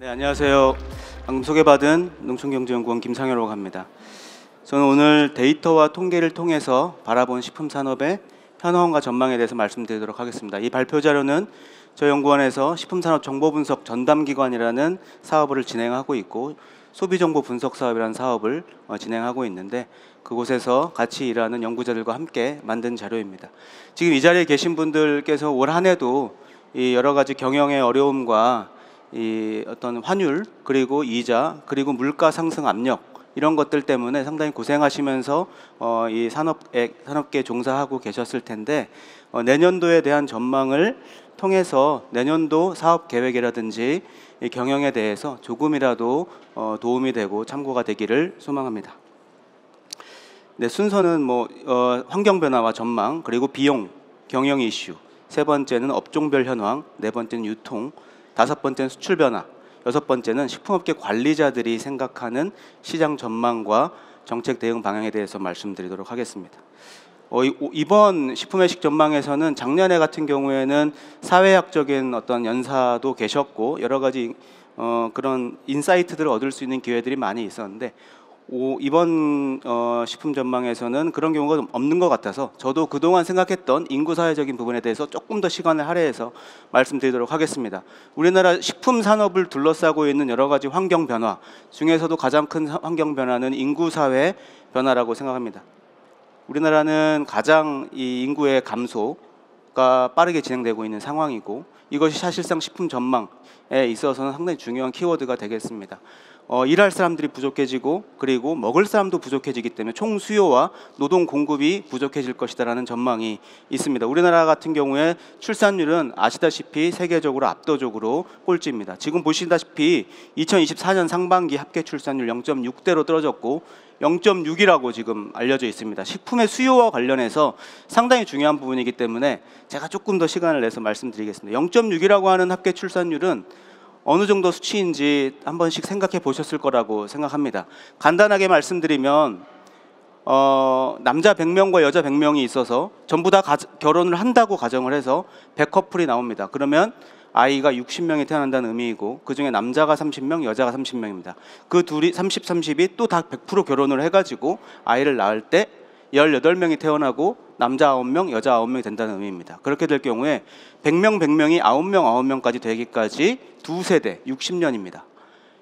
네, 안녕하세요. 방금 소개받은 농촌경제연구원 김상현이라고 합니다. 저는 오늘 데이터와 통계를 통해서 바라본 식품산업의 현황과 전망에 대해서 말씀드리도록 하겠습니다. 이 발표 자료는 저희 연구원에서 식품산업 정보분석 전담기관이라는 사업을 진행하고 있고 소비정보 분석 사업이라는 사업을 진행하고 있는데 그곳에서 같이 일하는 연구자들과 함께 만든 자료입니다. 지금 이 자리에 계신 분들께서 올 한 해도 이 여러 가지 경영의 어려움과 이 어떤 환율 그리고 이자 그리고 물가 상승 압력 이런 것들 때문에 상당히 고생하시면서 이 산업계에 종사하고 계셨을 텐데 내년도에 대한 전망을 통해서 내년도 사업 계획이라든지 이 경영에 대해서 조금이라도 도움이 되고 참고가 되기를 소망합니다. 네, 순서는 환경 변화와 전망 그리고 비용, 경영 이슈, 세 번째는 업종별 현황, 네 번째는 유통, 다섯 번째는 수출 변화, 여섯 번째는 식품업계 관리자들이 생각하는 시장 전망과 정책 대응 방향에 대해서 말씀드리도록 하겠습니다. 이번 식품회식 전망에서는 작년에 같은 경우에는 사회학적인 어떤 연사도 계셨고 여러 가지 그런 인사이트들을 얻을 수 있는 기회들이 많이 있었는데 이번 식품 전망에서는 그런 경우가 없는 것 같아서 저도 그동안 생각했던 인구 사회적인 부분에 대해서 조금 더 시간을 할애해서 말씀드리도록 하겠습니다. 우리나라 식품 산업을 둘러싸고 있는 여러 가지 환경 변화 중에서도 가장 큰 환경 변화는 인구 사회 변화라고 생각합니다. 우리나라는 가장 이 인구의 감소가 빠르게 진행되고 있는 상황이고 이것이 사실상 식품 전망에 있어서는 상당히 중요한 키워드가 되겠습니다. 일할 사람들이 부족해지고 그리고 먹을 사람도 부족해지기 때문에 총 수요와 노동 공급이 부족해질 것이다라는 전망이 있습니다. 우리나라 같은 경우에 출산율은 아시다시피 세계적으로 압도적으로 꼴찌입니다. 지금 보시다시피 2024년 상반기 합계 출산율 0.6대로 떨어졌고 0.6이라고 지금 알려져 있습니다. 식품의 수요와 관련해서 상당히 중요한 부분이기 때문에 제가 조금 더 시간을 내서 말씀드리겠습니다. 0.6이라고 하는 합계 출산율은 어느 정도 수치인지 한 번씩 생각해 보셨을 거라고 생각합니다. 간단하게 말씀드리면 남자 100명과 여자 100명이 있어서 전부 다 결혼을 한다고 가정을 해서 100커플이 나옵니다. 그러면 아이가 60명이 태어난다는 의미이고 그중에 남자가 30명, 여자가 30명입니다. 그 둘이 30, 30이 또 다 100% 결혼을 해가지고 아이를 낳을 때 18명이 태어나고 남자 9명, 여자 9명이 된다는 의미입니다. 그렇게 될 경우에 100명, 100명이 9명, 9명까지 되기까지 두 세대, 60년입니다.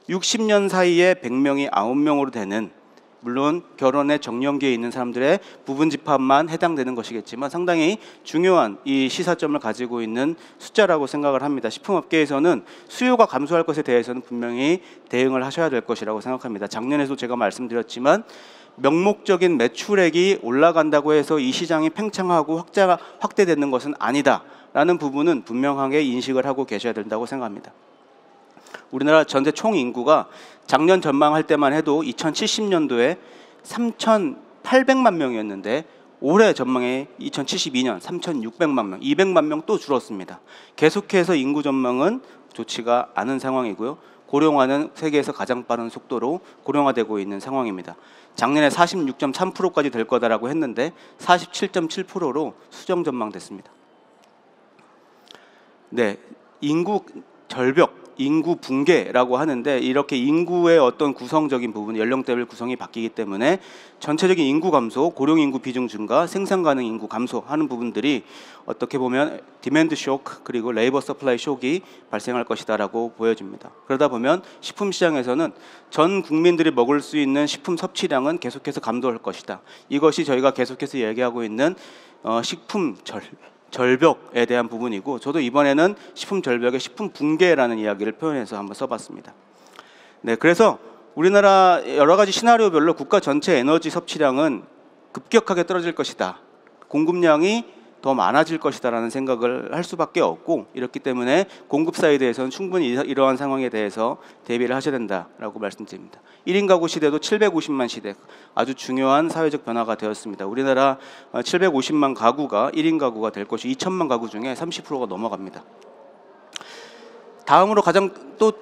60년 사이에 100명이 9명으로 되는 물론 결혼의 정년기에 있는 사람들의 부분 집합만 해당되는 것이겠지만 상당히 중요한 이 시사점을 가지고 있는 숫자라고 생각을 합니다. 식품업계에서는 수요가 감소할 것에 대해서는 분명히 대응을 하셔야 될 것이라고 생각합니다. 작년에도 제가 말씀드렸지만 명목적인 매출액이 올라간다고 해서 이 시장이 팽창하고 확대되는 것은 아니다라는 부분은 분명하게 인식을 하고 계셔야 된다고 생각합니다. 우리나라 전체 총 인구가 작년 전망할 때만 해도 2070년도에 3,800만 명이었는데 올해 전망에 2072년 3,600만 명, 200만 명 또 줄었습니다. 계속해서 인구 전망은 좋지가 않은 상황이고요. 고령화는 세계에서 가장 빠른 속도로 고령화되고 있는 상황입니다. 작년에 46.3%까지 될 거다라고 했는데 47.7%로 수정 전망됐습니다. 네, 인구 절벽, 인구 붕괴라고 하는데 이렇게 인구의 어떤 구성적인 부분, 연령대별 구성이 바뀌기 때문에 전체적인 인구 감소, 고령 인구 비중 증가, 생산 가능 인구 감소하는 부분들이 어떻게 보면 디맨드 쇼크 그리고 레이버 서플라이 쇼크가 발생할 것이다라고 보여집니다. 그러다 보면 식품 시장에서는 전 국민들이 먹을 수 있는 식품 섭취량은 계속해서 감소할 것이다. 이것이 저희가 계속해서 얘기하고 있는 식품 절벽에 대한 부분이고 저도 이번에는 식품 절벽의 식품 붕괴라는 이야기를 표현해서 한번 써봤습니다. 네, 그래서 우리나라 여러 가지 시나리오별로 국가 전체 에너지 섭취량은 급격하게 떨어질 것이다. 공급량이 더 많아질 것이다라는 생각을 할 수밖에 없고 이렇기 때문에 공급 사이드에서는 충분히 이러한 상황에 대해서 대비를 하셔야 된다라고 말씀드립니다. 1인 가구 시대도 750만 시대 아주 중요한 사회적 변화가 되었습니다. 우리나라 750만 가구가 1인 가구가 될 것이 2천만 가구 중에 30%가 넘어갑니다. 다음으로 가장 또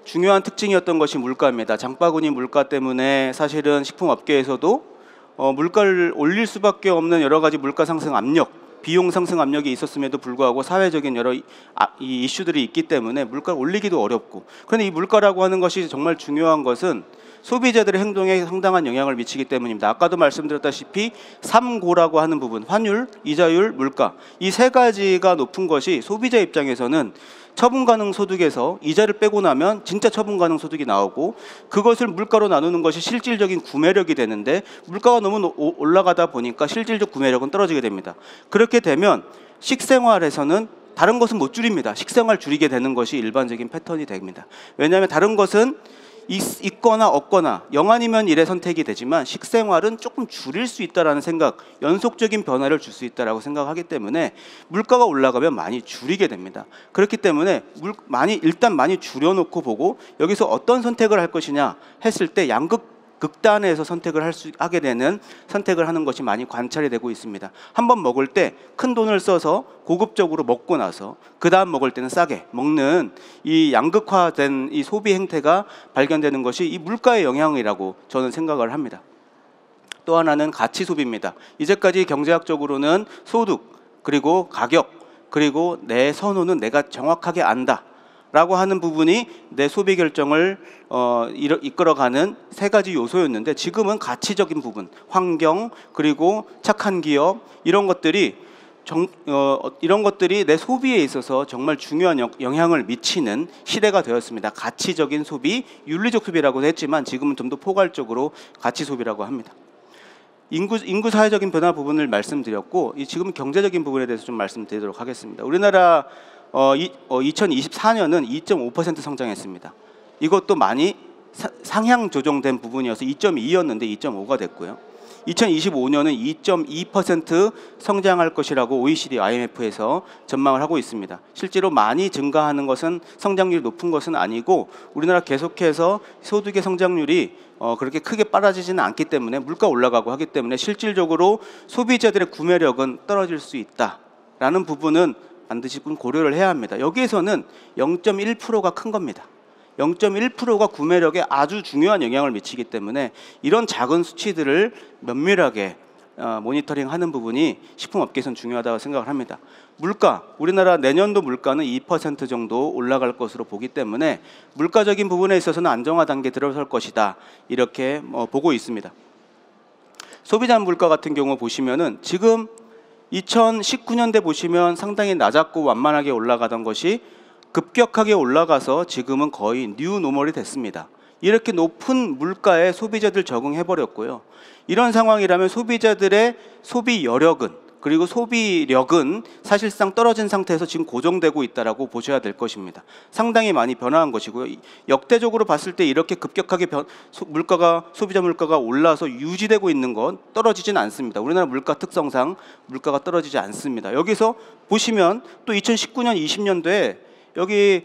중요한 특징이었던 것이 물가입니다. 장바구니 물가 때문에 사실은 식품업계에서도 물가를 올릴 수밖에 없는 여러 가지 물가 상승 압력 비용 상승 압력이 있었음에도 불구하고 사회적인 여러 이 이슈들이 있기 때문에 물가를 올리기도 어렵고, 그런데 이 물가라고 하는 것이 정말 중요한 것은 소비자들의 행동에 상당한 영향을 미치기 때문입니다. 아까도 말씀드렸다시피 3고라고 하는 부분, 환율, 이자율, 물가, 이 세 가지가 높은 것이 소비자 입장에서는 처분 가능 소득에서 이자를 빼고 나면 진짜 처분 가능 소득이 나오고, 그것을 물가로 나누는 것이 실질적인 구매력이 되는데, 물가가 너무 올라가다 보니까 실질적 구매력은 떨어지게 됩니다. 그렇게 되면 식생활에서는 다른 것은 못 줄입니다. 식생활 줄이게 되는 것이 일반적인 패턴이 됩니다. 왜냐하면 다른 것은 있거나 없거나 0 아니면 1의 선택이 되지만, 식생활은 조금 줄일 수 있다라는 생각, 연속적인 변화를 줄 수 있다라고 생각하기 때문에 물가가 올라가면 많이 줄이게 됩니다. 그렇기 때문에 일단 많이 줄여놓고 보고 여기서 어떤 선택을 할 것이냐 했을 때 극단에서 하게 되는 선택을 하는 것이 많이 관찰이 되고 있습니다. 한번 먹을 때 큰 돈을 써서 고급적으로 먹고 나서 그 다음 먹을 때는 싸게 먹는 이 양극화된 이 소비 행태가 발견되는 것이 이 물가의 영향이라고 저는 생각을 합니다. 또 하나는 가치 소비입니다. 이제까지 경제학적으로는 소득, 그리고 가격, 그리고 내 선호는 내가 정확하게 안다 라고 하는 부분이 내 소비 결정을 이끌어가는 세 가지 요소였는데, 지금은 가치적인 부분, 환경, 그리고 착한 기업, 이런 것들이 내 소비에 있어서 정말 중요한 영향을 미치는 시대가 되었습니다. 가치적인 소비, 윤리적 소비라고도 했지만 지금은 좀 더 포괄적으로 가치 소비라고 합니다. 인구 사회적인 변화 부분을 말씀드렸고, 지금 경제적인 부분에 대해서 좀 말씀드리도록 하겠습니다. 우리나라 2024년은 2.5% 성장했습니다. 이것도 많이 상향 조정된 부분이어서 2.2였는데 2.5가 됐고요. 2025년은 2.2% 성장할 것이라고 OECD, IMF에서 전망을 하고 있습니다. 실제로 많이 증가하는 것은, 성장률이 높은 것은 아니고, 우리나라 계속해서 소득의 성장률이 그렇게 크게 빨라지지는 않기 때문에, 물가 올라가고 하기 때문에 실질적으로 소비자들의 구매력은 떨어질 수 있다라는 부분은 반드시 고려를 해야 합니다. 여기에서는 0.1%가 큰 겁니다. 0.1%가 구매력에 아주 중요한 영향을 미치기 때문에 이런 작은 수치들을 면밀하게 모니터링하는 부분이 식품업계에서는 중요하다고 생각을 합니다. 물가, 우리나라 내년도 물가는 2% 정도 올라갈 것으로 보기 때문에 물가적인 부분에 있어서는 안정화 단계에 들어설 것이다, 이렇게 보고 있습니다. 소비자 물가 같은 경우 보시면은 지금 2019년대 보시면 상당히 낮았고 완만하게 올라가던 것이 급격하게 올라가서 지금은 거의 뉴 노멀이 됐습니다. 이렇게 높은 물가에 소비자들 적응해버렸고요. 이런 상황이라면 소비자들의 소비 여력은, 그리고 소비력은 사실상 떨어진 상태에서 지금 고정되고 있다라고 보셔야 될 것입니다. 상당히 많이 변화한 것이고요. 역대적으로 봤을 때 이렇게 급격하게 소비자 물가가 올라서 유지되고 있는 건 떨어지진 않습니다. 우리나라 물가 특성상 물가가 떨어지지 않습니다. 여기서 보시면 또 2019년, 20년도에 여기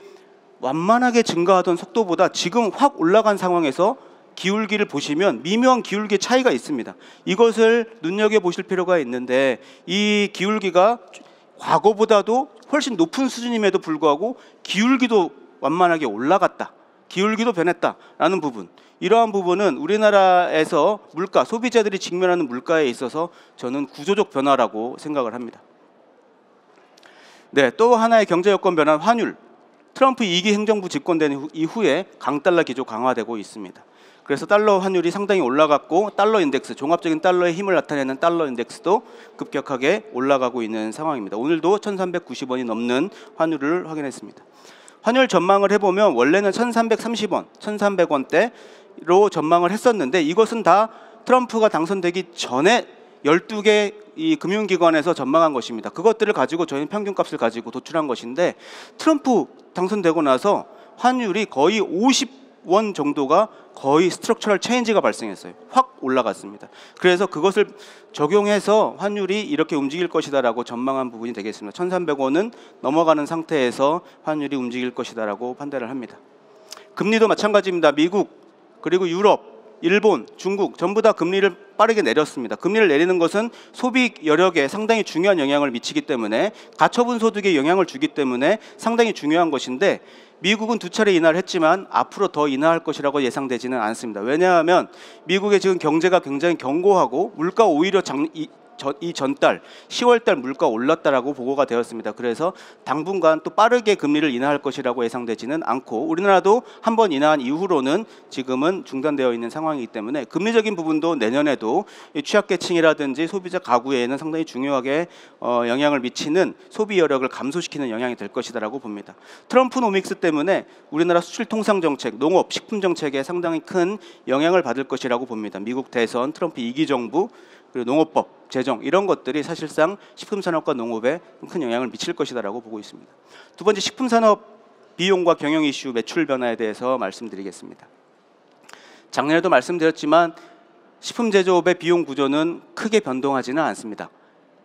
완만하게 증가하던 속도보다 지금 확 올라간 상황에서 기울기를 보시면 미묘한 기울기 차이가 있습니다. 이것을 눈여겨보실 필요가 있는데, 이 기울기가 과거보다도 훨씬 높은 수준임에도 불구하고 기울기도 완만하게 올라갔다, 기울기도 변했다라는 부분, 이러한 부분은 우리나라에서 물가, 소비자들이 직면하는 물가에 있어서 저는 구조적 변화라고 생각을 합니다. 네, 또 하나의 경제 여건 변화는 환율. 트럼프 2기 행정부 집권된 이후에 강달러 기조 강화되고 있습니다. 그래서 달러 환율이 상당히 올라갔고, 달러 인덱스, 종합적인 달러의 힘을 나타내는 달러 인덱스도 급격하게 올라가고 있는 상황입니다. 오늘도 1390원이 넘는 환율을 확인했습니다. 환율 전망을 해보면 원래는 1330원, 1300원대로 전망을 했었는데, 이것은 다 트럼프가 당선되기 전에 12개 이 금융기관에서 전망한 것입니다. 그것들을 가지고 저희는 평균값을 가지고 도출한 것인데, 트럼프 당선되고 나서 환율이 거의 50원 정도가 거의 스트럭처럴 체인지가 발생했어요. 확 올라갔습니다. 그래서 그것을 적용해서 환율이 이렇게 움직일 것이다라고 전망한 부분이 되겠습니다. 1300원은 넘어가는 상태에서 환율이 움직일 것이다라고 판단을 합니다. 금리도 마찬가지입니다. 미국, 그리고 유럽, 일본, 중국 전부 다 금리를 빠르게 내렸습니다. 금리를 내리는 것은 소비 여력에 상당히 중요한 영향을 미치기 때문에, 가처분 소득에 영향을 주기 때문에 상당히 중요한 것인데, 미국은 2차례 인하를 했지만 앞으로 더 인하할 것이라고 예상되지는 않습니다. 왜냐하면 미국의 지금 경제가 굉장히 견고하고 물가 오히려 이 전달 10월달 물가 올랐다라고 보고가 되었습니다. 그래서 당분간 또 빠르게 금리를 인하할 것이라고 예상되지는 않고 우리나라도 한번 인하한 이후로는 지금은 중단되어 있는 상황이기 때문에 금리적인 부분도 내년에도 취약계층이라든지 소비자 가구에는 상당히 중요하게 영향을 미치는 소비 여력을 감소시키는 영향이 될 것이다라고 봅니다. 트럼프노믹스 때문에 우리나라 수출 통상 정책, 농업, 식품 정책에 상당히 큰 영향을 받을 것이라고 봅니다. 미국 대선, 트럼프 2기 정부, 그리고 농업법, 재정 이런 것들이 사실상 식품 산업과 농업에 큰 영향을 미칠 것이다라고 보고 있습니다. 두 번째, 식품 산업 비용과 경영 이슈, 매출 변화에 대해서 말씀드리겠습니다. 작년에도 말씀드렸지만 식품 제조업의 비용 구조는 크게 변동하지는 않습니다.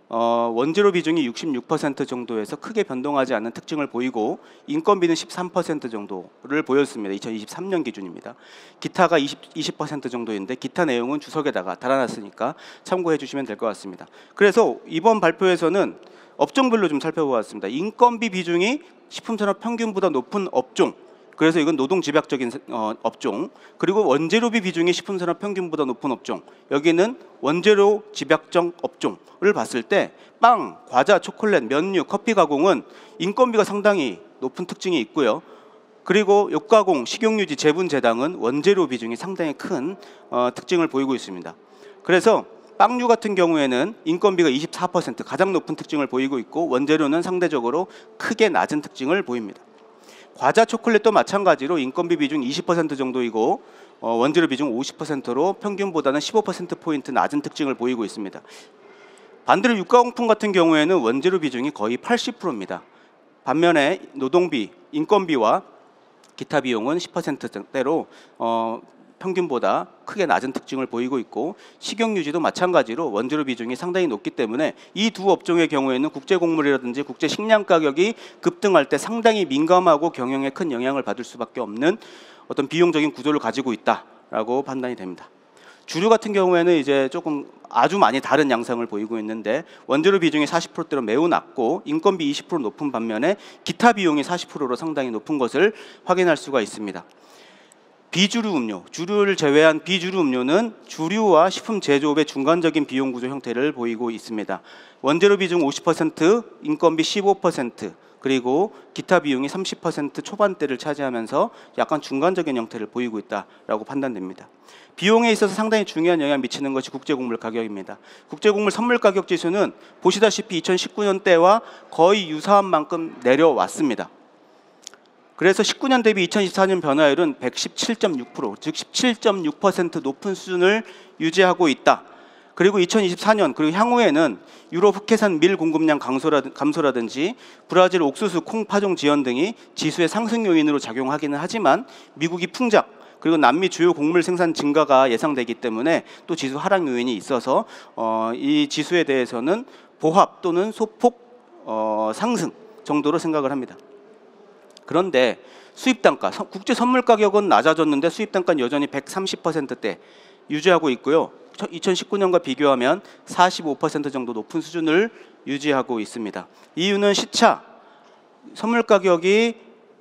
원재료 비중이 66% 정도에서 크게 변동하지 않는 특징을 보이고 인건비는 13% 정도를 보였습니다. 2023년 기준입니다. 기타가 20% 정도인데 기타 내용은 주석에다가 달아놨으니까 참고해 주시면 될 것 같습니다. 그래서 이번 발표에서는 업종별로 좀 살펴보았습니다. 인건비 비중이 식품산업 평균보다 높은 업종, 그래서 이건 노동집약적인 업종, 그리고 원재료비 비중이 식품산업 평균보다 높은 업종, 여기는 원재료 집약적 업종을 봤을 때 빵, 과자, 초콜릿, 면류, 커피 가공은 인건비가 상당히 높은 특징이 있고요. 그리고 육가공, 식용유지, 제분, 제당은 원재료 비중이 상당히 큰 특징을 보이고 있습니다. 그래서 빵류 같은 경우에는 인건비가 24% 가장 높은 특징을 보이고 있고 원재료는 상대적으로 크게 낮은 특징을 보입니다. 과자, 초콜릿도 마찬가지로 인건비 비중 20% 정도이고 원재료 비중 50%로 평균보다는 15%포인트 낮은 특징을 보이고 있습니다. 반대로 육가공품 같은 경우에는 원재료 비중이 거의 80%입니다. 반면에 노동비, 인건비와 기타 비용은 10%대로 평균보다 크게 낮은 특징을 보이고 있고 식용유지도 마찬가지로 원재료 비중이 상당히 높기 때문에 이 두 업종의 경우에는 국제곡물이라든지 국제식량 가격이 급등할 때 상당히 민감하고 경영에 큰 영향을 받을 수밖에 없는 어떤 비용적인 구조를 가지고 있다라고 판단이 됩니다. 주류 같은 경우에는 이제 조금 아주 많이 다른 양상을 보이고 있는데 원재료 비중이 40%대로 매우 낮고 인건비 20% 높은 반면에 기타 비용이 40%로 상당히 높은 것을 확인할 수가 있습니다. 비주류 음료, 주류를 제외한 비주류 음료는 주류와 식품 제조업의 중간적인 비용 구조 형태를 보이고 있습니다. 원재료 비중 50%, 인건비 15%, 그리고 기타 비용이 30% 초반대를 차지하면서 약간 중간적인 형태를 보이고 있다라고 판단됩니다. 비용에 있어서 상당히 중요한 영향을 미치는 것이 국제곡물 가격입니다. 국제곡물 선물 가격 지수는 보시다시피 2019년 때와 거의 유사한 만큼 내려왔습니다. 그래서 19년 대비 2024년 변화율은 117.6%, 즉 17.6% 높은 수준을 유지하고 있다. 그리고 2024년 그리고 향후에는 유럽 흑해산 밀 공급량 감소라든지 브라질 옥수수, 콩 파종 지연 등이 지수의 상승 요인으로 작용하기는 하지만 미국이 풍작 그리고 남미 주요 곡물 생산 증가가 예상되기 때문에 또 지수 하락 요인이 있어서 이 지수에 대해서는 보합 또는 소폭 상승 정도로 생각을 합니다. 그런데 수입 단가, 국제 선물 가격은 낮아졌는데 수입 단가는 여전히 130%대 유지하고 있고요. 2019년과 비교하면 45% 정도 높은 수준을 유지하고 있습니다. 이유는 시차, 선물 가격이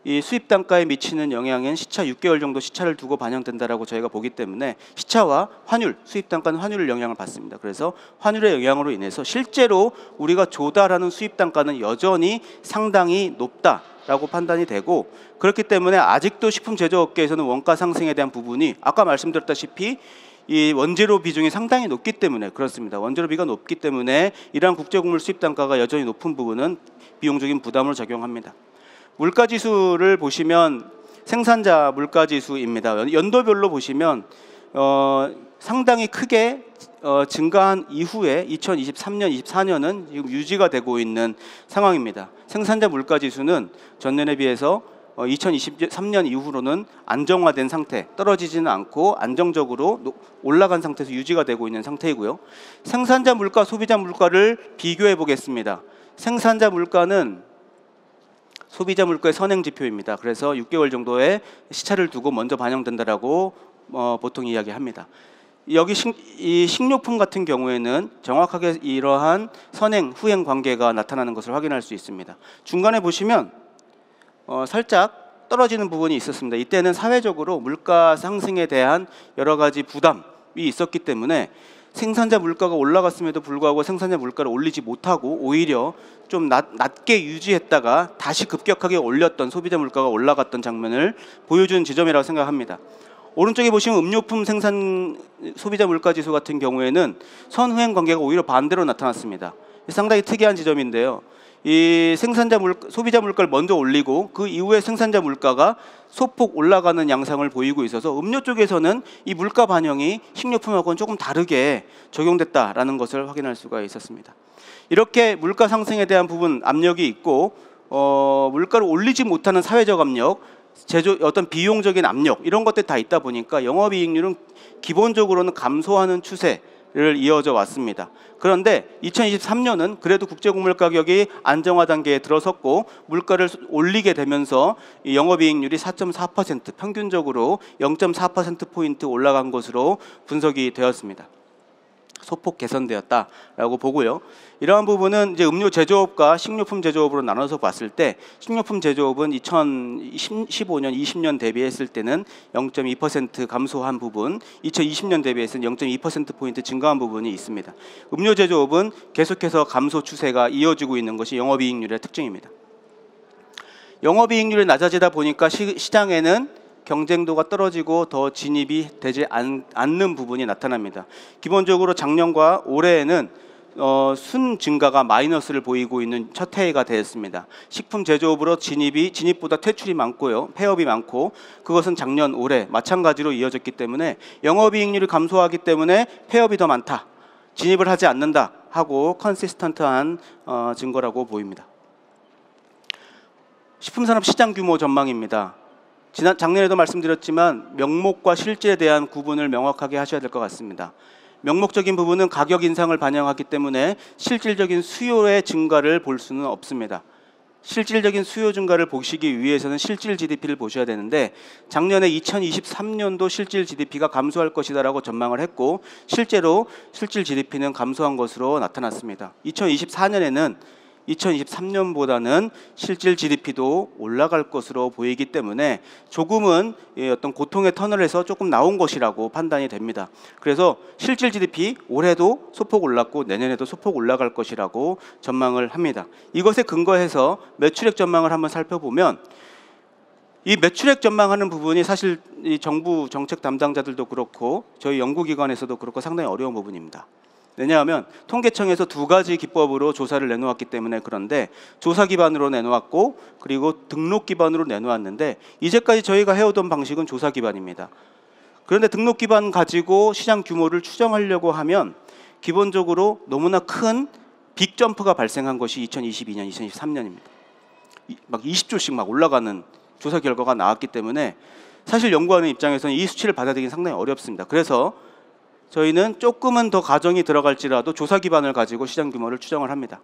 이 수입 단가에 미치는 영향은 시차 6개월 정도 시차를 두고 반영된다라고 저희가 보기 때문에 시차와 환율, 수입 단가는 환율을 영향을 받습니다. 그래서 환율의 영향으로 인해서 실제로 우리가 조달하는 수입 단가는 여전히 상당히 높다라고 판단이 되고 그렇기 때문에 아직도 식품 제조업계에서는 원가 상승에 대한 부분이 아까 말씀드렸다시피 이 원재료 비중이 상당히 높기 때문에 그렇습니다. 원재료비가 높기 때문에 이러한 국제곡물 수입 단가가 여전히 높은 부분은 비용적인 부담을 적용합니다. 물가지수를 보시면 생산자 물가지수입니다. 연도별로 보시면 상당히 크게 증가한 이후에 2023년, 24년은 지금 유지가 되고 있는 상황입니다. 생산자 물가지수는 전년에 비해서 2023년 이후로는 안정화된 상태, 떨어지지는 않고 안정적으로 올라간 상태에서 유지가 되고 있는 상태이고요. 생산자 물가, 소비자 물가를 비교해 보겠습니다. 생산자 물가는 소비자 물가의 선행 지표입니다. 그래서 6개월 정도의 시차를 두고 먼저 반영된다라고 보통 이야기합니다. 여기 이 식료품 같은 경우에는 정확하게 이러한 선행, 후행 관계가 나타나는 것을 확인할 수 있습니다. 중간에 보시면 살짝 떨어지는 부분이 있었습니다. 이때는 사회적으로 물가 상승에 대한 여러 가지 부담이 있었기 때문에 생산자 물가가 올라갔음에도 불구하고 생산자 물가를 올리지 못하고 오히려 좀 낮게 유지했다가 다시 급격하게 올렸던, 소비자 물가가 올라갔던 장면을 보여주는 지점이라고 생각합니다. 오른쪽에 보시면 음료품 생산 소비자 물가 지수 같은 경우에는 선후행 관계가 오히려 반대로 나타났습니다. 상당히 특이한 지점인데요. 이 소비자 물가를 먼저 올리고 그 이후에 생산자 물가가 소폭 올라가는 양상을 보이고 있어서 음료 쪽에서는 이 물가 반영이 식료품하고는 조금 다르게 적용됐다라는 것을 확인할 수가 있었습니다. 이렇게 물가 상승에 대한 부분 압력이 있고 물가를 올리지 못하는 사회적 압력, 어떤 비용적인 압력 이런 것들 다 있다 보니까 영업이익률은 기본적으로는 감소하는 추세를 이어져 왔습니다. 그런데 2023년은 그래도 국제곡물 가격이 안정화 단계에 들어섰고 물가를 올리게 되면서 이 영업이익률이 4.4% 평균적으로 0.4%포인트 올라간 것으로 분석이 되었습니다. 소폭 개선되었다라고 보고요. 이러한 부분은 이제 음료 제조업과 식료품 제조업으로 나눠서 봤을 때 식료품 제조업은 2015년, 20년 대비했을 때는 0.2% 감소한 부분, 2020년 대비해서는 0.2%포인트 증가한 부분이 있습니다. 음료 제조업은 계속해서 감소 추세가 이어지고 있는 것이 영업이익률의 특징입니다. 영업이익률이 낮아지다 보니까 시장에는 경쟁도가 떨어지고 더 진입이 되지 않는 부분이 나타납니다. 기본적으로 작년과 올해에는 순 증가가 마이너스를 보이고 있는 첫 해가 되었습니다. 식품 제조업으로 진입보다 퇴출이 많고요, 폐업이 많고 그것은 작년, 올해 마찬가지로 이어졌기 때문에 영업이익률이 감소하기 때문에 폐업이 더 많다, 진입을 하지 않는다 하고 컨시스턴트한 증거라고 보입니다. 식품산업 시장 규모 전망입니다. 작년에도 말씀드렸지만 명목과 실질에 대한 구분을 명확하게 하셔야 될 것 같습니다. 명목적인 부분은 가격 인상을 반영하기 때문에 실질적인 수요의 증가를 볼 수는 없습니다. 실질적인 수요 증가를 보시기 위해서는 실질 GDP를 보셔야 되는데 작년에 2023년도 실질 GDP가 감소할 것이다라고 전망을 했고 실제로 실질 GDP는 감소한 것으로 나타났습니다. 2024년에는 2023년보다는 실질 GDP도 올라갈 것으로 보이기 때문에 조금은 어떤 고통의 터널에서 조금 나온 것이라고 판단이 됩니다. 그래서 실질 GDP 올해도 소폭 올랐고 내년에도 소폭 올라갈 것이라고 전망을 합니다. 이것에 근거해서 매출액 전망을 한번 살펴보면 이 매출액 전망하는 부분이 사실 이 정부 정책 담당자들도 그렇고 저희 연구기관에서도 그렇고 상당히 어려운 부분입니다. 왜냐하면 통계청에서 두 가지 기법으로 조사를 내놓았기 때문에 그런데 조사 기반으로 내놓았고 그리고 등록 기반으로 내놓았는데 이제까지 저희가 해오던 방식은 조사 기반입니다. 그런데 등록 기반 가지고 시장 규모를 추정하려고 하면 기본적으로 너무나 큰 빅점프가 발생한 것이 2022년, 2023년입니다. 막 20조씩 막 올라가는 조사 결과가 나왔기 때문에 사실 연구하는 입장에서는 이 수치를 받아들이기 상당히 어렵습니다. 그래서 저희는 조금은 더 가정이 들어갈지라도 조사 기반을 가지고 시장 규모를 추정을 합니다.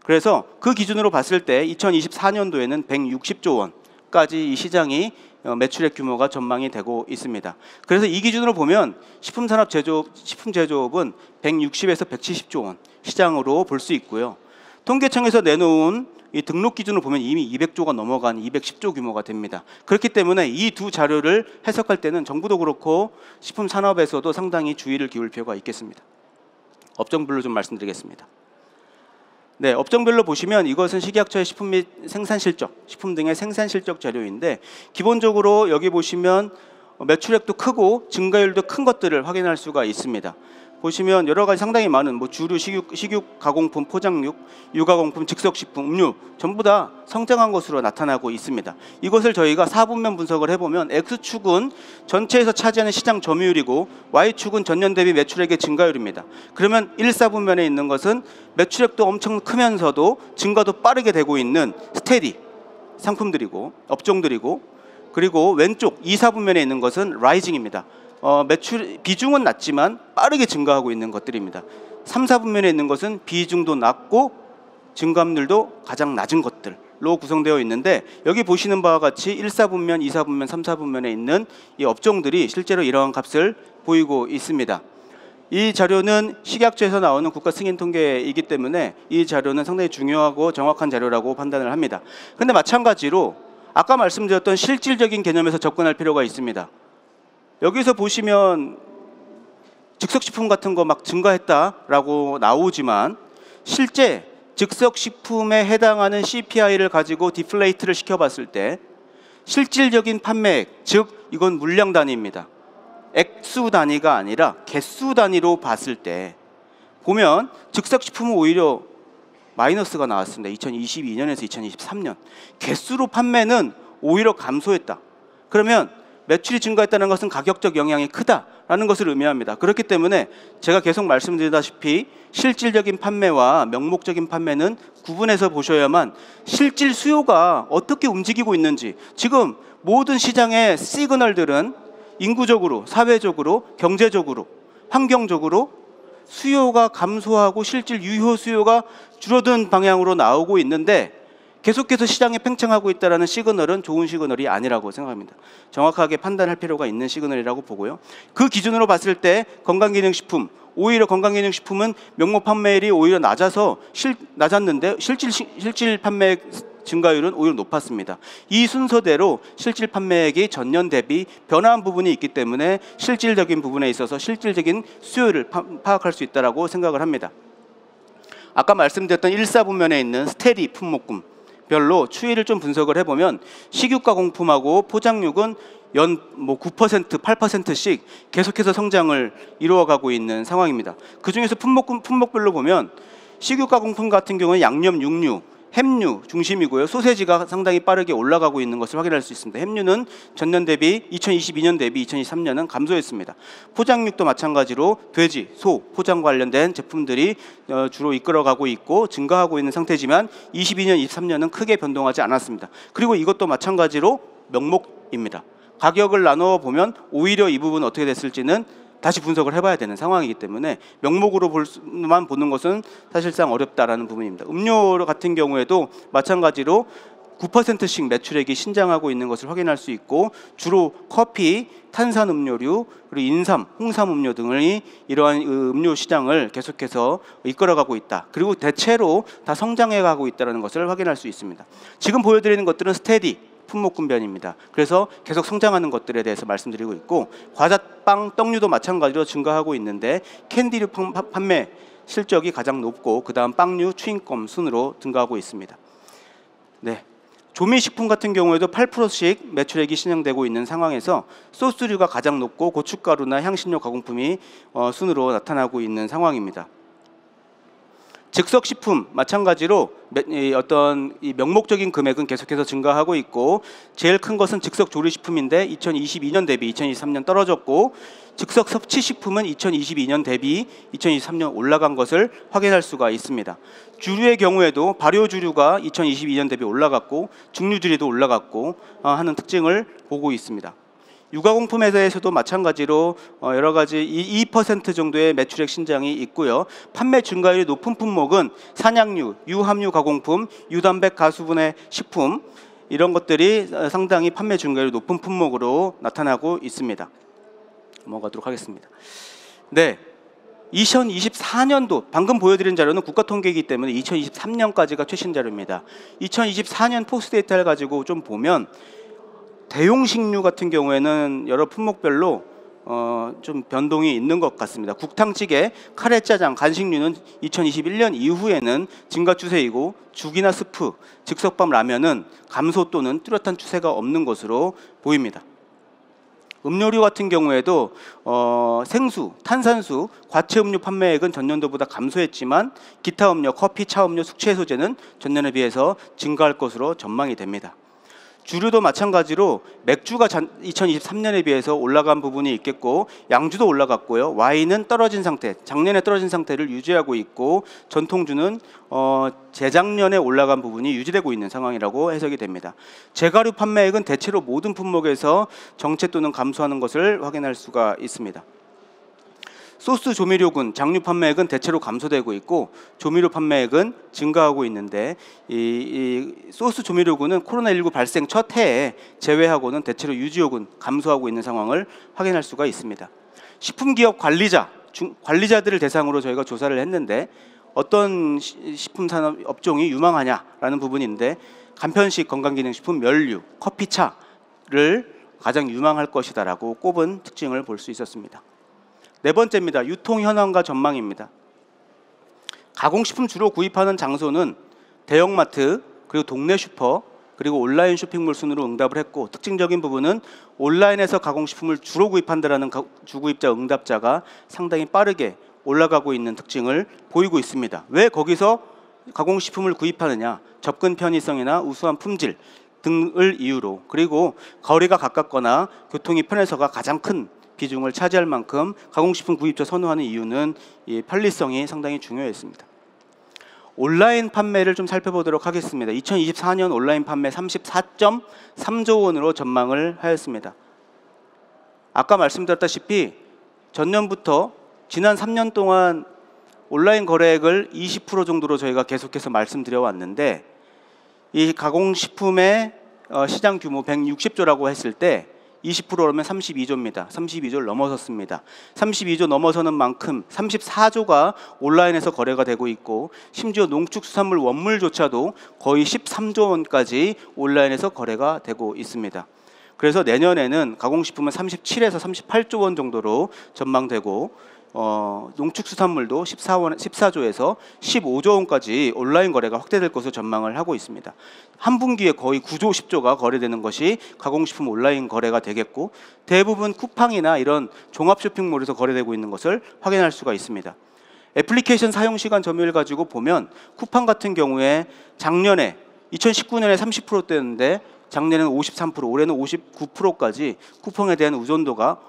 그래서 그 기준으로 봤을 때 2024년도에는 160조 원까지 이 시장이 매출액 규모가 전망이 되고 있습니다. 그래서 이 기준으로 보면 식품 제조업은 160에서 170조 원 시장으로 볼 수 있고요. 통계청에서 내놓은 이 등록 기준으로 보면 이미 200조가 넘어간 210조 규모가 됩니다. 그렇기 때문에 이 두 자료를 해석할 때는 정부도 그렇고 식품 산업에서도 상당히 주의를 기울일 필요가 있겠습니다. 업종별로 좀 말씀드리겠습니다. 네, 업종별로 보시면 이것은 식약처의 식품 및 생산 실적, 식품 등의 생산 실적 자료인데 기본적으로 여기 보시면 매출액도 크고 증가율도 큰 것들을 확인할 수가 있습니다. 보시면 여러 가지 상당히 많은 주류 식육 가공품, 포장육, 유가공품, 즉석식품, 음료 전부 다 성장한 것으로 나타나고 있습니다. 이것을 저희가 4분면 분석을 해보면 X축은 전체에서 차지하는 시장 점유율이고 Y축은 전년 대비 매출액의 증가율입니다. 그러면 1, 4분면에 있는 것은 매출액도 엄청 크면서도 증가도 빠르게 되고 있는 스테디 상품들이고 업종들이고 그리고 왼쪽 2, 4분면에 있는 것은 라이징입니다. 매출 비중은 낮지만 빠르게 증가하고 있는 것들입니다. 3, 4분면에 있는 것은 비중도 낮고 증감률도 가장 낮은 것들로 구성되어 있는데 여기 보시는 바와 같이 1, 4분면, 2, 4분면, 3, 4분면에 있는 이 업종들이 실제로 이러한 값을 보이고 있습니다. 이 자료는 식약처에서 나오는 국가 승인 통계이기 때문에 이 자료는 상당히 중요하고 정확한 자료라고 판단을 합니다. 그런데 마찬가지로 아까 말씀드렸던 실질적인 개념에서 접근할 필요가 있습니다. 여기서 보시면 즉석식품 같은 거 막 증가했다라고 나오지만 실제 즉석식품에 해당하는 CPI를 가지고 디플레이트를 시켜봤을 때 실질적인 판매액, 즉 이건 물량 단위입니다. 액수 단위가 아니라 개수 단위로 봤을 때 보면 즉석식품은 오히려 마이너스가 나왔습니다. 2022년에서 2023년. 개수로 판매는 오히려 감소했다. 그러면 매출이 증가했다는 것은 가격적 영향이 크다라는 것을 의미합니다. 그렇기 때문에 제가 계속 말씀드리다시피 실질적인 판매와 명목적인 판매는 구분해서 보셔야만 실질 수요가 어떻게 움직이고 있는지, 지금 모든 시장의 시그널들은 인구적으로, 사회적으로, 경제적으로, 환경적으로 수요가 감소하고 실질 유효 수요가 줄어든 방향으로 나오고 있는데 계속해서 시장에 팽창하고 있다는 시그널은 좋은 시그널이 아니라고 생각합니다. 정확하게 판단할 필요가 있는 시그널이라고 보고요. 그 기준으로 봤을 때 건강기능식품, 오히려 건강기능식품은 명목 판매율이 오히려 낮았는데 실질 판매 증가율은 오히려 높았습니다. 이 순서대로 실질 판매액이 전년 대비 변화한 부분이 있기 때문에 실질적인 부분에 있어서 실질적인 수요를 파악할 수 있다고 생각을 합니다. 아까 말씀드렸던 1사부면에 있는 스테디 품목군 별로 추이를 좀 분석을 해보면 식육가공품하고 포장육은 연 9%, 8%씩 계속해서 성장을 이루어가고 있는 상황입니다. 그 중에서 품목별로 보면 식육가공품 같은 경우는 양념 육류, 햄류 중심이고요. 소세지가 상당히 빠르게 올라가고 있는 것을 확인할 수 있습니다. 햄류는 전년 대비 2022년 대비 2023년은 감소했습니다. 포장육도 마찬가지로 돼지, 소 포장 관련된 제품들이 주로 이끌어가고 있고 증가하고 있는 상태지만 22년, 23년은 크게 변동하지 않았습니다. 그리고 이것도 마찬가지로 명목입니다. 가격을 나누어 보면 오히려 이 부분 어떻게 됐을지는 다시 분석을 해봐야 되는 상황이기 때문에 명목으로만 보는 것은 사실상 어렵다라는 부분입니다. 음료 같은 경우에도 마찬가지로 9%씩 매출액이 신장하고 있는 것을 확인할 수 있고 주로 커피, 탄산음료류, 그리고 인삼, 홍삼음료 등의 이러한 음료 시장을 계속해서 이끌어가고 있다. 그리고 대체로 다 성장해가고 있다는 것을 확인할 수 있습니다. 지금 보여드리는 것들은 스테디 품목군변입니다. 그래서 계속 성장하는 것들에 대해서 말씀드리고 있고 과자, 빵, 떡류도 마찬가지로 증가하고 있는데 캔디류 판매 실적이 가장 높고 그 다음 빵류, 추잉껌 순으로 증가하고 있습니다. 네, 조미식품 같은 경우에도 8%씩 매출액이 신장되고 있는 상황에서 소스류가 가장 높고 고춧가루나 향신료 가공품이 순으로 나타나고 있는 상황입니다. 즉석식품 마찬가지로 어떤 이 명목적인 금액은 계속해서 증가하고 있고 제일 큰 것은 즉석조리식품인데 2022년 대비 2023년 떨어졌고 즉석 섭취식품은 2022년 대비 2023년 올라간 것을 확인할 수가 있습니다. 주류의 경우에도 발효주류가 2022년 대비 올라갔고 증류주류도 올라갔고 하는 특징을 보고 있습니다. 육아공품에 대해서도 마찬가지로 여러 가지 2% 정도의 매출액 신장이 있고요. 판매 증가율이 높은 품목은 산양류, 유함유 가공품, 유단백 가수분해 식품 이런 것들이 상당히 판매 증가율이 높은 품목으로 나타나고 있습니다. 넘어가도록 하겠습니다. 네, 2024년도 방금 보여드린 자료는 국가통계이기 때문에 2023년까지가 최신 자료입니다. 2024년 포스 데이터를 가지고 좀 보면 대용식류 같은 경우에는 여러 품목별로 좀 변동이 있는 것 같습니다. 국탕찌개, 카레짜장, 간식류는 2021년 이후에는 증가 추세이고 죽이나 스프, 즉석밥, 라면은 감소 또는 뚜렷한 추세가 없는 것으로 보입니다. 음료류 같은 경우에도 생수, 탄산수, 과채 음료 판매액은 전년도보다 감소했지만 기타 음료, 커피, 차 음료, 숙취 해소제는 전년에 비해서 증가할 것으로 전망이 됩니다. 주류도 마찬가지로 맥주가 2023년에 비해서 올라간 부분이 있겠고 양주도 올라갔고요. 와인은 떨어진 상태, 작년에 떨어진 상태를 유지하고 있고 전통주는 재작년에 올라간 부분이 유지되고 있는 상황이라고 해석이 됩니다. 제과류 판매액은 대체로 모든 품목에서 정체 또는 감소하는 것을 확인할 수가 있습니다. 소스 조미료군, 장류 판매액은 대체로 감소되고 있고 조미료 판매액은 증가하고 있는데 이 소스 조미료군은 코로나19 발생 첫 해에 제외하고는 대체로 유지요군 감소하고 있는 상황을 확인할 수가 있습니다. 식품기업 관리자들을 대상으로 저희가 조사를 했는데 어떤 식품산업 업종이 유망하냐라는 부분인데 간편식 건강기능식품, 면류, 커피, 차를 가장 유망할 것이다라고 꼽은 특징을 볼 수 있었습니다. 네 번째입니다. 유통 현황과 전망입니다. 가공식품 주로 구입하는 장소는 대형마트, 그리고 동네 슈퍼, 그리고 온라인 쇼핑몰 순으로 응답을 했고, 특징적인 부분은 온라인에서 가공식품을 주로 구입한다라는 주구입자 응답자가 상당히 빠르게 올라가고 있는 특징을 보이고 있습니다. 왜 거기서 가공식품을 구입하느냐? 접근 편의성이나 우수한 품질 등을 이유로, 그리고 거리가 가깝거나 교통이 편해서가 가장 큰 비중을 차지할 만큼 가공식품 구입자 선호하는 이유는 이 편리성이 상당히 중요했습니다. 온라인 판매를 좀 살펴보도록 하겠습니다. 2024년 온라인 판매 34.3조 원으로 전망을 하였습니다. 아까 말씀드렸다시피 전년부터 지난 3년 동안 온라인 거래액을 20% 정도로 저희가 계속해서 말씀드려 왔는데, 이 가공식품의 시장 규모 160조라고 했을 때 20%라면 32조입니다. 32조를 넘어섰습니다. 32조 넘어서는 만큼 34조가 온라인에서 거래가 되고 있고, 심지어 농축수산물 원물조차도 거의 13조 원까지 온라인에서 거래가 되고 있습니다. 그래서 내년에는 가공식품은 37에서 38조 원 정도로 전망되고, 농축수산물도 14조에서 15조 원까지 온라인 거래가 확대될 것으로 전망을 하고 있습니다. 한 분기에 거의 9조 10조가 거래되는 것이 가공식품 온라인 거래가 되겠고, 대부분 쿠팡이나 이런 종합 쇼핑몰에서 거래되고 있는 것을 확인할 수가 있습니다. 애플리케이션 사용시간 점유율 가지고 보면 쿠팡 같은 경우에 작년에 2019년에 30%대였는데 작년에는 53%, 올해는 59%까지 쿠팡에 대한 의존도가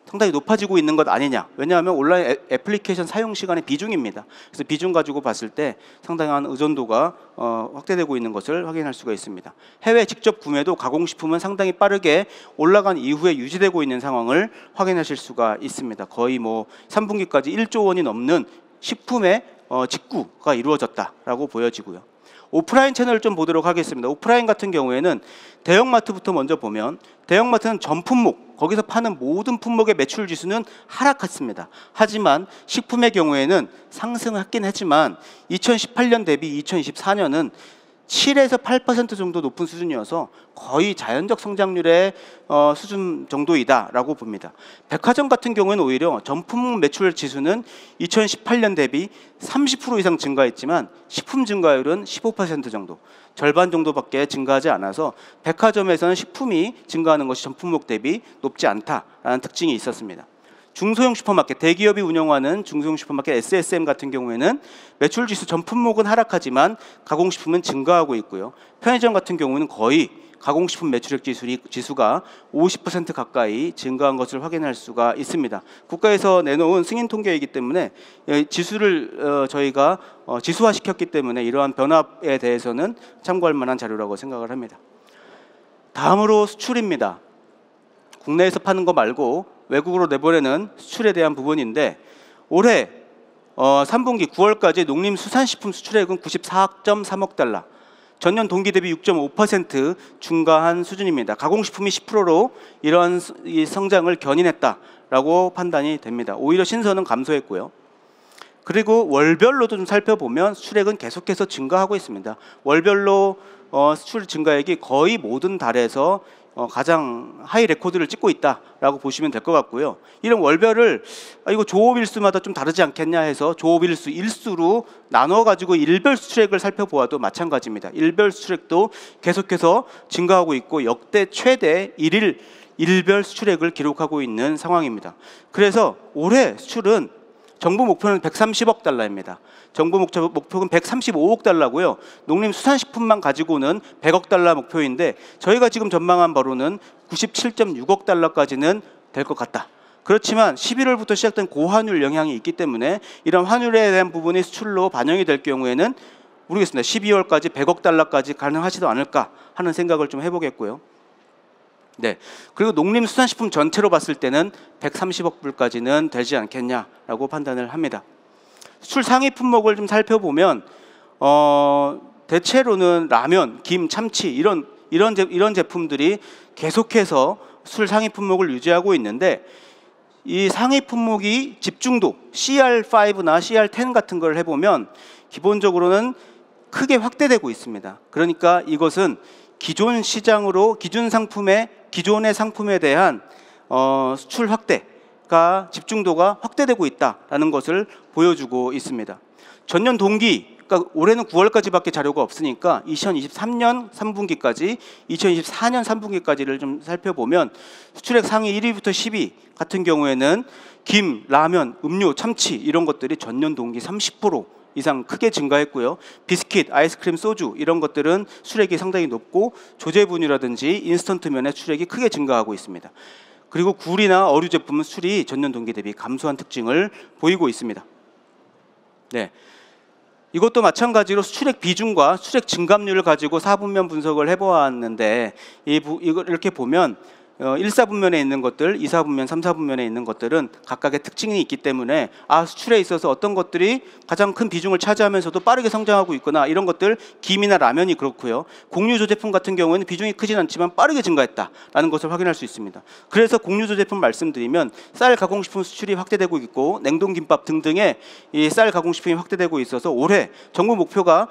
상당히 높아지고 있는 것 아니냐. 왜냐하면 온라인 애플리케이션 사용 시간의 비중입니다. 그래서 비중 가지고 봤을 때 상당한 의존도가 확대되고 있는 것을 확인할 수가 있습니다. 해외 직접 구매도 가공식품은 상당히 빠르게 올라간 이후에 유지되고 있는 상황을 확인하실 수가 있습니다. 거의 3분기까지 1조 원이 넘는 식품의 직구가 이루어졌다라고 보여지고요. 오프라인 채널을 좀 보도록 하겠습니다. 오프라인 같은 경우에는 대형마트부터 먼저 보면, 대형마트는 전 품목, 거기서 파는 모든 품목의 매출 지수는 하락했습니다. 하지만 식품의 경우에는 상승했긴 했지만 2018년 대비 2024년은 7에서 8% 정도 높은 수준이어서 거의 자연적 성장률의 수준 정도이다라고 봅니다. 백화점 같은 경우에는 오히려 전품목 매출 지수는 2018년 대비 30% 이상 증가했지만 식품 증가율은 15% 정도, 절반 정도밖에 증가하지 않아서 백화점에서는 식품이 증가하는 것이 전품목 대비 높지 않다라는 특징이 있었습니다. 중소형 슈퍼마켓, 대기업이 운영하는 중소형 슈퍼마켓 SSM 같은 경우에는 매출 지수 전품목은 하락하지만 가공식품은 증가하고 있고요. 편의점 같은 경우는 거의 가공식품 매출액 지수가 50% 가까이 증가한 것을 확인할 수가 있습니다. 국가에서 내놓은 승인 통계이기 때문에 지수를 저희가 지수화시켰기 때문에 이러한 변화에 대해서는 참고할 만한 자료라고 생각을 합니다. 다음으로 수출입니다. 국내에서 파는 거 말고 외국으로 내보내는 수출에 대한 부분인데, 올해 3분기 9월까지 농림수산식품 수출액은 94.3억 달러, 전년 동기 대비 6.5% 증가한 수준입니다. 가공식품이 10%로 이러한 이 성장을 견인했다라고 판단이 됩니다. 오히려 신선은 감소했고요. 그리고 월별로도 좀 살펴보면 수출액은 계속해서 증가하고 있습니다. 월별로 수출 증가액이 거의 모든 달에서 가장 하이 레코드를 찍고 있다라고 보시면 될 것 같고요. 이런 월별을 이거 조업일수마다 좀 다르지 않겠냐 해서 조업일수 일수로 나눠가지고 일별 수출액을 살펴보아도 마찬가지입니다. 일별 수출액도 계속해서 증가하고 있고 역대 최대 일별 수출액을 기록하고 있는 상황입니다. 그래서 올해 수출은 정부 목표는 130억 달러입니다. 정부 목표는 135억 달러고요. 농림수산식품만 가지고는 100억 달러 목표인데 저희가 지금 전망한 바로는 97.6억 달러까지는 될 것 같다. 그렇지만 11월부터 시작된 고환율 영향이 있기 때문에 이런 환율에 대한 부분이 수출로 반영이 될 경우에는 모르겠습니다. 12월까지 100억 달러까지 가능하지도 않을까 하는 생각을 좀 해보겠고요. 네, 그리고 농림수산식품 전체로 봤을 때는 130억 불까지는 되지 않겠냐라고 판단을 합니다. 수출 상위 품목을 좀 살펴보면 대체로는 라면, 김, 참치 이런 제품들이 계속해서 수출 상위 품목을 유지하고 있는데, 이 상위 품목이 집중도 CR5나 CR10 같은 걸 해보면 기본적으로는 크게 확대되고 있습니다. 그러니까 이것은 기존 시장으로 기존의 상품에 대한 수출 확대, 수출가 집중도가 확대되고 있다라는 것을 보여주고 있습니다. 전년 동기, 그러니까 올해는 9월까지밖에 자료가 없으니까 2023년 3분기까지, 2024년 3분기까지를 좀 살펴보면 수출액 상위 1위부터 10위 같은 경우에는 김, 라면, 음료, 참치 이런 것들이 전년 동기 30% 이상 크게 증가했고요. 비스킷, 아이스크림, 소주 이런 것들은 수출액이 상당히 높고 조제분유라든지 인스턴트면의 수출액이 크게 증가하고 있습니다. 그리고 굴이나 어류 제품은 수출이 전년 동기 대비 감소한 특징을 보이고 있습니다. 네. 이것도 마찬가지로 수출액 비중과 수출액 증감률을 가지고 4분면 분석을 해보았는데 이걸 이렇게 보면 1, 4분면에 있는 것들, 2, 4분면, 3, 4분면에 있는 것들은 각각의 특징이 있기 때문에 수출에 있어서 어떤 것들이 가장 큰 비중을 차지하면서도 빠르게 성장하고 있거나 이런 것들, 김이나 라면이 그렇고요. 곡류조 제품 같은 경우에는 비중이 크진 않지만 빠르게 증가했다라는 것을 확인할 수 있습니다. 그래서 곡류조 제품 말씀드리면 쌀 가공식품 수출이 확대되고 있고 냉동김밥 등등의 이 쌀 가공식품이 확대되고 있어서 올해 정부 목표가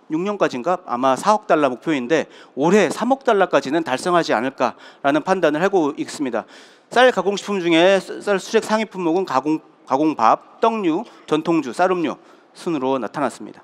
2026년까지인가 아마 4억 달러 목표인데 올해 3억 달러까지는 달성하지 않을까라는 판단을 하고 있습니다. 쌀 가공식품 중에 쌀 수출액 상위 품목은 가공밥, 떡류, 전통주, 쌀음료 순으로 나타났습니다.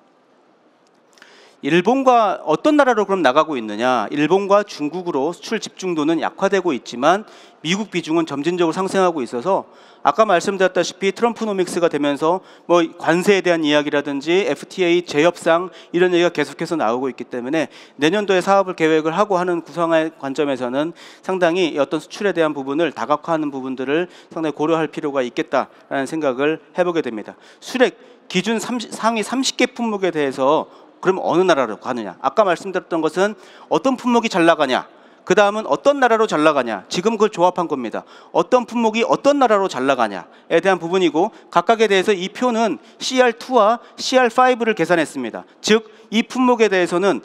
일본과 어떤 나라로 그럼 나가고 있느냐? 일본과 중국으로 수출 집중도는 약화되고 있지만 미국 비중은 점진적으로 상승하고 있어서 아까 말씀드렸다시피 트럼프노믹스가 되면서 뭐 관세에 대한 이야기라든지 FTA 재협상 이런 얘기가 계속해서 나오고 있기 때문에 내년도에 사업을 계획을 하고 하는 구상의 관점에서는 상당히 어떤 수출에 대한 부분을 다각화하는 부분들을 상당히 고려할 필요가 있겠다라는 생각을 해보게 됩니다. 수출액 기준 상위 30개 품목에 대해서 그럼 어느 나라로 가느냐? 아까 말씀드렸던 것은 어떤 품목이 잘 나가냐? 그 다음은 어떤 나라로 잘 나가냐? 지금 그걸 조합한 겁니다. 어떤 품목이 어떤 나라로 잘 나가냐에 대한 부분이고 각각에 대해서 이 표는 CR2와 CR5를 계산했습니다. 즉 이 품목에 대해서는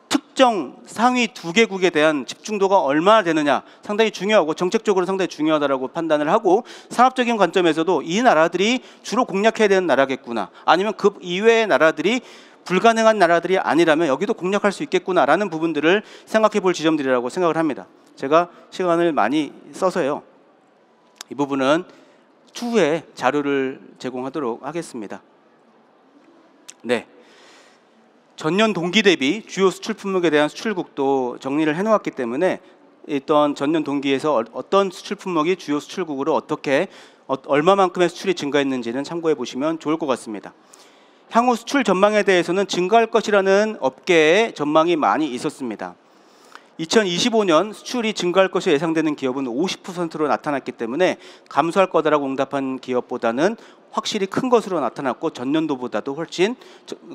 특정 상위 2개국에 대한 집중도가 얼마나 되느냐 상당히 중요하고 정책적으로 상당히 중요하다고 판단을 하고 산업적인 관점에서도 이 나라들이 주로 공략해야 되는 나라겠구나 아니면 그 이외의 나라들이 불가능한 나라들이 아니라면 여기도 공략할 수 있겠구나라는 부분들을 생각해 볼 지점들이라고 생각을 합니다. 제가 시간을 많이 써서요. 이 부분은 추후에 자료를 제공하도록 하겠습니다. 네. 전년 동기 대비 주요 수출 품목에 대한 수출국도 정리를 해놓았기 때문에 일단 전년 동기에서 어떤 수출 품목이 주요 수출국으로 어떻게 얼마만큼의 수출이 증가했는지는 참고해 보시면 좋을 것 같습니다. 향후 수출 전망에 대해서는 증가할 것이라는 업계의 전망이 많이 있었습니다. 2025년 수출이 증가할 것이 예상되는 기업은 50%로 나타났기 때문에 감소할 거다라고 응답한 기업보다는 확실히 큰 것으로 나타났고 전년도보다도 훨씬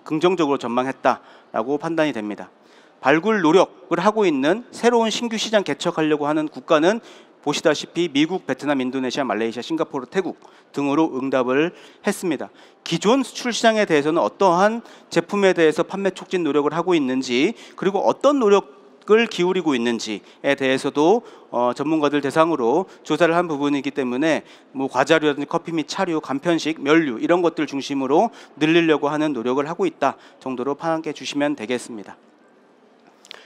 긍정적으로 전망했다라고 판단이 됩니다. 발굴 노력을 하고 있는 새로운 신규 시장 개척하려고 하는 국가는 보시다시피 미국, 베트남, 인도네시아, 말레이시아, 싱가포르, 태국 등으로 응답을 했습니다. 기존 수출 시장에 대해서는 어떠한 제품에 대해서 판매 촉진 노력을 하고 있는지 그리고 어떤 노력을 기울이고 있는지에 대해서도 전문가들 대상으로 조사를 한 부분이기 때문에 뭐 과자류라든지 커피 및 차류, 간편식, 면류 이런 것들 중심으로 늘리려고 하는 노력을 하고 있다 정도로 파악해 주시면 되겠습니다.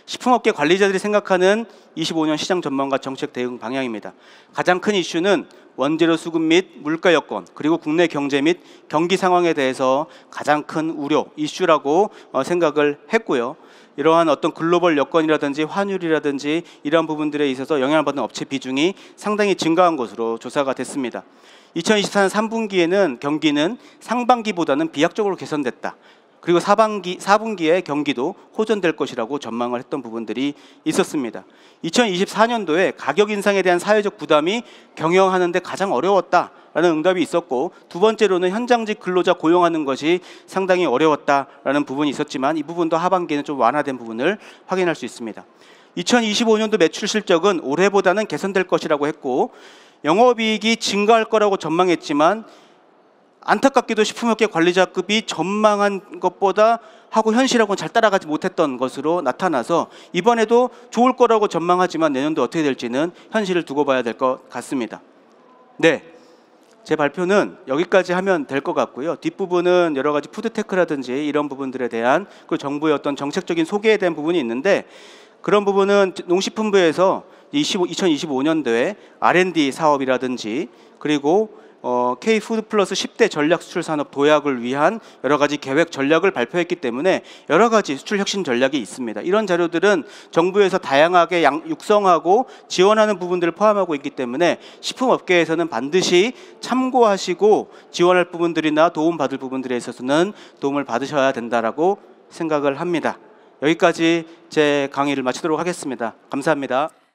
식품업계 관리자들이 생각하는 25년 시장 전망과 정책 대응 방향입니다. 가장 큰 이슈는 원재료 수급 및 물가 여건 그리고 국내 경제 및 경기 상황에 대해서 가장 큰 우려 이슈라고 생각을 했고요. 이러한 어떤 글로벌 여건이라든지 환율이라든지 이러한 부분들에 있어서 영향을 받는 업체 비중이 상당히 증가한 것으로 조사가 됐습니다. 2024년 3분기에는 경기는 상반기보다는 비약적으로 개선됐다. 그리고 4분기에 경기도 호전될 것이라고 전망을 했던 부분들이 있었습니다. 2024년도에 가격 인상에 대한 사회적 부담이 경영하는 데 가장 어려웠다라는 응답이 있었고 두 번째로는 현장직 근로자 고용하는 것이 상당히 어려웠다라는 부분이 있었지만 이 부분도 하반기에는 좀 완화된 부분을 확인할 수 있습니다. 2025년도 매출 실적은 올해보다는 개선될 것이라고 했고 영업이익이 증가할 거라고 전망했지만 안타깝게도 식품업계 관리자급이 전망한 것보다 하고 현실하고는 잘 따라가지 못했던 것으로 나타나서 이번에도 좋을 거라고 전망하지만 내년도 어떻게 될지는 현실을 두고 봐야 될 것 같습니다. 네, 제 발표는 여기까지 하면 될 것 같고요. 뒷부분은 여러 가지 푸드테크라든지 이런 부분들에 대한 그리고 정부의 어떤 정책적인 소개에 대한 부분이 있는데 그런 부분은 농식품부에서 2025년도에 R&D 사업이라든지 그리고 K푸드 플러스 10대 전략 수출 산업 도약을 위한 여러 가지 계획 전략을 발표했기 때문에 여러 가지 수출 혁신 전략이 있습니다. 이런 자료들은 정부에서 다양하게 육성하고 지원하는 부분들을 포함하고 있기 때문에 식품업계에서는 반드시 참고하시고 지원할 부분들이나 도움받을 부분들에 있어서는 도움을 받으셔야 된다라고 생각을 합니다. 여기까지 제 강의를 마치도록 하겠습니다. 감사합니다.